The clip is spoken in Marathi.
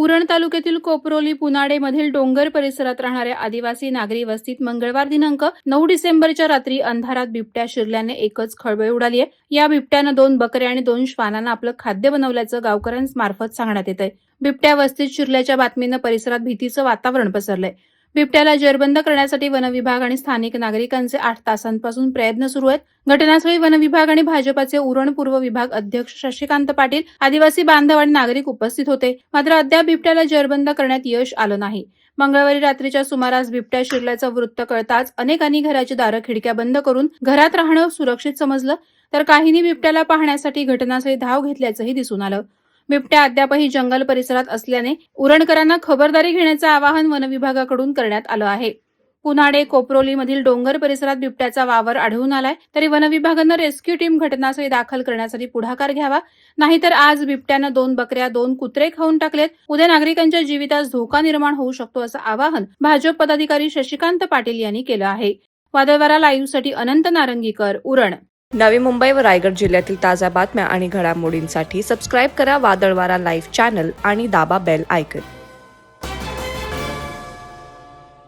उरण तालुक्यातील कोपरोली पुनाडे मधील डोंगर परिसरात राहणाऱ्या आदिवासी नागरी वस्तीत मंगळवार दिनांक 9 डिसेंबरच्या रात्री अंधारात बिबट्या शिरल्याने एकच खळबळ उडाली आहे। या बिबट्यानं 2 बकऱ्या आणि 2 श्वानांना आपलं खाद्य बनवल्याचं गावकऱ्यांमार्फत सांगण्यात येत आहे। बिबट्या वस्तीत शिरल्याच्या बातमीनं परिसरात भीतीचं वातावरण पसरलंय। बिबट्याला जेरबंद करण्यासाठी वनविभाग आणि स्थानिक नागरिकांचे 8 तासांपासून प्रयत्न सुरू आहेत। घटनास्थळी वनविभाग आणि भाजपाचे उरण पूर्व विभाग अध्यक्ष शशिकांत पाटील, आदिवासी बांधव आणि नागरिक उपस्थित होते। मात्र अद्याप बिबट्याला जेरबंद करण्यात यश आलं नाही। मंगळवारी रात्रीच्या सुमारास बिबट्या शिरल्याचं वृत्त कळताच अनेकांनी घराची दारं खिडक्या बंद करून घरात राहणं सुरक्षित समजलं, तर काहींनी बिबट्याला पाहण्यासाठी घटनास्थळी धाव घेतल्याचंही दिसून आलं। बिबट्या अद्यापही जंगल परिसरात असल्याने उरणकरांना खबरदारी घेण्याचं आवाहन वनविभागाकडून करण्यात आलं आहे। पुनाडे कोपरोली मधील डोंगर परिसरात बिबट्याचा वावर आढळून आलाय, तरी वनविभागानं रेस्क्यू टीम घटनास्थळी दाखल करण्यासाठी पुढाकार घ्यावा, नाहीतर आज बिबट्यानं 2 बकऱ्या 2 कुत्रे खाऊन टाकलेत, उद्या नागरिकांच्या जीवितास धोका निर्माण होऊ शकतो असं आवाहन भाजप पदाधिकारी शशिकांत पाटील यांनी केलं आहे। वादळवारा लाईव्हसाठी अनंत नारंगीकर, उरण। नवी मुंबई व रायगड जिल्ह्यातील ताज्या बातम्या आणि घडामोडींसाठी सबस्क्राईब करा वादळवारा लाईव्ह चॅनल आणि दाबा बेल आयकॉन।